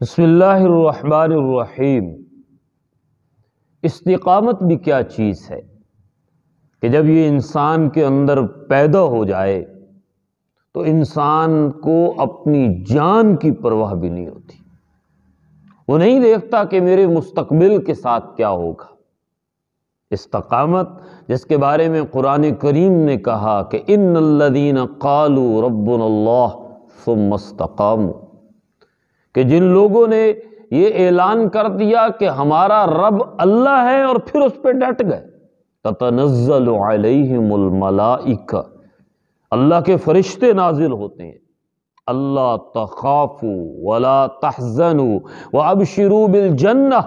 بسم اللہ الرحمن الرحیم۔ استقامت بھی کیا چیز ہے کہ جب یہ انسان کے اندر پیدا ہو جائے تو انسان کو اپنی جان کی پرواہ بھی نہیں ہوتی۔ وہ نہیں دیکھتا کہ میرے مستقبل کے ساتھ کیا ہوگا۔ استقامت جس کے بارے میں قرآن کریم نے کہا کہ ان الذین قالوا ربنا اللہ ثم استقاموا، کہ جن لوگوں نے یہ اعلان کر دیا کہ ہمارا رب اللہ ہے اور پھر اس پہ ڈٹ گئے، تتنزل علیہم الملائکہ، اللہ کے فرشتے نازل ہوتے ہیں، اللہ تخافوا ولا تحزنوا وابشروا بالجنہ،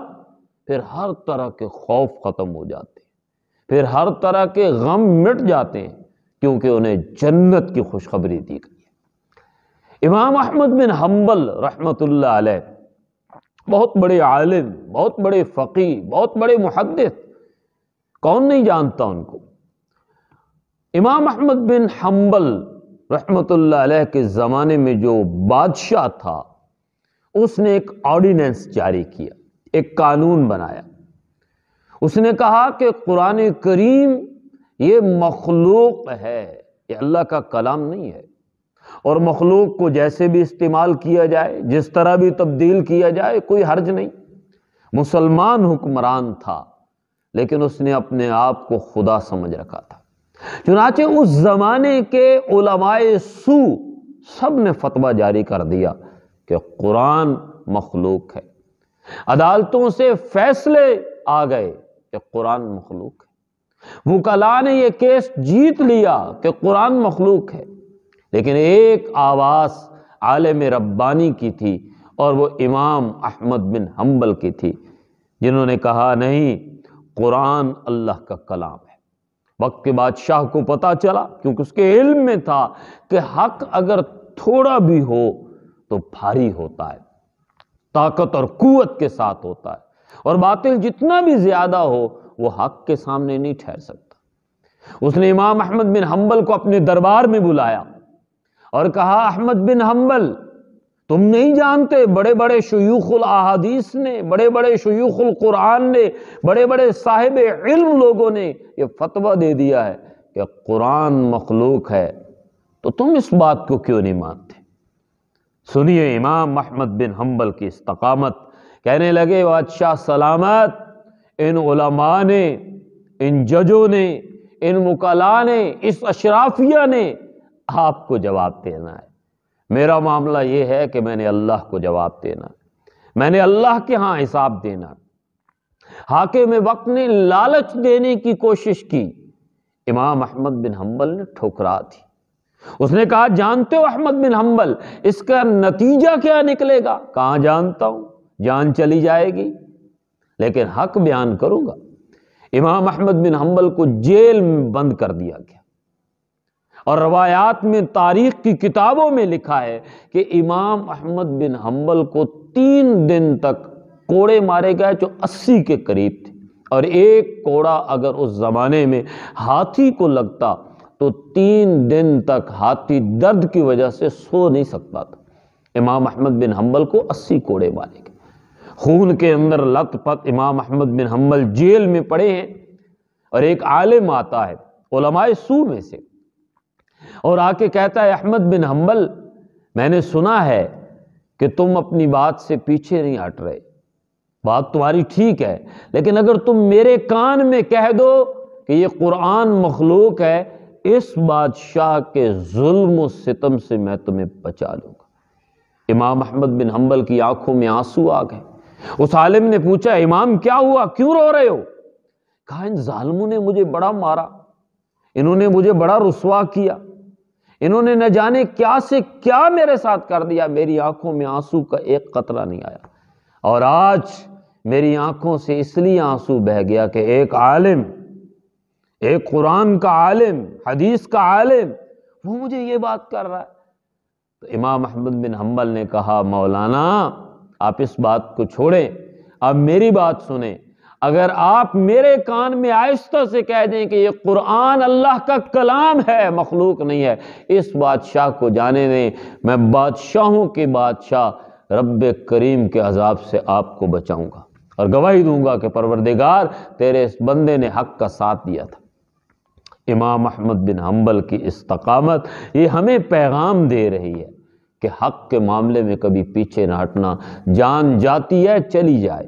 پھر ہر طرح کے خوف ختم ہو جاتے ہیں، پھر ہر طرح کے غم مٹ جاتے ہیں، کیونکہ انہیں جنت کی خوشخبری دی گئی ہے۔ امام احمد بن حنبل رحمۃ اللہ علیہ بہت بڑے عالم، بہت بڑے فقیہ، بہت بڑے محدث، کون نہیں جانتا ان کو۔ امام احمد بن حنبل رحمۃ اللہ علیہ کے زمانے میں جو بادشاہ تھا اس نے ایک آرڈیننس جاری کیا، ایک قانون بنایا۔ اس نے کہا کہ قرآن کریم یہ مخلوق ہے، یہ اللہ کا کلام نہیں ہے، اور مخلوق کو جیسے بھی استعمال کیا جائے، جس طرح بھی تبدیل کیا جائے، کوئی حرج نہیں۔ مسلمان حکمران تھا لیکن اس نے اپنے آپ کو خدا سمجھ رکھا تھا۔ چنانچہ اس زمانے کے علماء سو سب نے فتویٰ جاری کر دیا کہ قرآن مخلوق ہے۔ عدالتوں سے فیصلے آ گئے کہ قرآن مخلوق ہے۔ وکلاء نے یہ کیس جیت لیا کہ قرآن مخلوق ہے، لیکن ایک آواز عالم ربانی کی تھی اور وہ امام احمد بن حنبل کی تھی، جنہوں نے کہا نہیں، قرآن اللہ کا کلام ہے۔ وقت کے بادشاہ کو پتا چلا، کیونکہ اس کے علم میں تھا کہ حق اگر تھوڑا بھی ہو تو بھاری ہوتا ہے، طاقت اور قوت کے ساتھ ہوتا ہے، اور باطل جتنا بھی زیادہ ہو وہ حق کے سامنے نہیں ٹھہر سکتا۔ اس نے امام احمد بن حنبل کو اپنے دربار میں بلایا اور کہا، احمد بن حنبل، تم نہیں جانتے بڑے بڑے شیوخ الاحادیث نے، بڑے بڑے شیوخ القرآن نے، بڑے بڑے صاحب علم لوگوں نے یہ فتویٰ دے دیا ہے کہ قرآن مخلوق ہے، تو تم اس بات کو کیوں نہیں مانتے؟ سنیے امام احمد بن حنبل کی استقامت۔ کہنے لگے، بادشاہ سلامت، ان علماء نے، ان ججوں نے، ان وکلاء نے، اس اشرافیہ نے آپ کو جواب دینا ہے۔ میرا معاملہ یہ ہے کہ میں نے اللہ کو جواب دینا ہے، میں نے اللہ کے ہاں حساب دینا ہے۔ حاکم وقت نے لالچ دینے کی کوشش کی، امام احمد بن حنبل نے ٹھکرا دی۔ اس نے کہا، جانتے ہو احمد بن حنبل اس کا نتیجہ کیا نکلے گا؟ کہاں جانتا ہوں، جان چلی جائے گی، لیکن حق بیان کروں گا۔ امام احمد بن حنبل کو جیل میں بند کر دیا گیا، اور روایات میں، تاریخ کی کتابوں میں لکھا ہے کہ امام احمد بن حنبل کو 3 دن تک کوڑے مارے گئے جو 80 کے قریب تھے، اور ایک کوڑا اگر اس زمانے میں ہاتھی کو لگتا تو 3 دن تک ہاتھی درد کی وجہ سے سو نہیں سکتا تھا۔ امام احمد بن حنبل کو 80 کوڑے مارے گئے، خون کے اندر لت پت امام احمد بن حنبل جیل میں پڑے ہیں، اور ایک عالم آتا ہے علماء سو میں سے اور آ کے کہتا ہے، احمد بن حنبل، میں نے سنا ہے کہ تم اپنی بات سے پیچھے نہیں ہٹ رہے، بات تمہاری ٹھیک ہے، لیکن اگر تم میرے کان میں کہہ دو کہ یہ قرآن مخلوق ہے، اس بادشاہ کے ظلم و ستم سے میں تمہیں بچا لوں گا۔ امام احمد بن حنبل کی آنکھوں میں آنسو آ گئے۔ اس عالم نے پوچھا، امام کیا ہوا، کیوں رو رہے ہو؟ کہا، ان ظالموں نے مجھے بڑا مارا، انہوں نے مجھے بڑا رسوا کیا، انہوں نے نہ جانے کیا سے کیا میرے ساتھ کر دیا، میری آنکھوں میں آنسو کا ایک قطرہ نہیں آیا، اور آج میری آنکھوں سے اس لیے آنسو بہہ گیا کہ ایک عالم، ایک قرآن کا عالم، حدیث کا عالم، وہ مجھے یہ بات کر رہا ہے۔ تو امام احمد بن حنبل نے کہا، مولانا آپ اس بات کو چھوڑیں، اب میری بات سنیں، اگر آپ میرے کان میں آہستہ سے کہہ دیں کہ یہ قرآن اللہ کا کلام ہے، مخلوق نہیں ہے، اس بادشاہ کو جانے دیں، میں بادشاہوں کے بادشاہ رب کریم کے عذاب سے آپ کو بچاؤں گا، اور گواہی دوں گا کہ پروردگار تیرے اس بندے نے حق کا ساتھ دیا تھا۔ امام احمد بن حنبل کی استقامت یہ ہمیں پیغام دے رہی ہے کہ حق کے معاملے میں کبھی پیچھے نہ ہٹنا۔ جان جاتی ہے چلی جائے،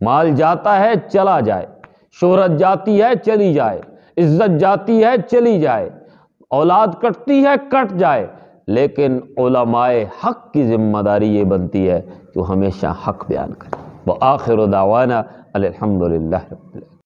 مال جاتا ہے چلا جائے، شہرت جاتی ہے چلی جائے، عزت جاتی ہے چلی جائے، اولاد کٹتی ہے کٹ جائے، لیکن علماء حق کی ذمہ داری یہ بنتی ہے کہ وہ ہمیشہ حق بیان کریں۔ وآخر دعوانا الحمدللہ رب العالمین۔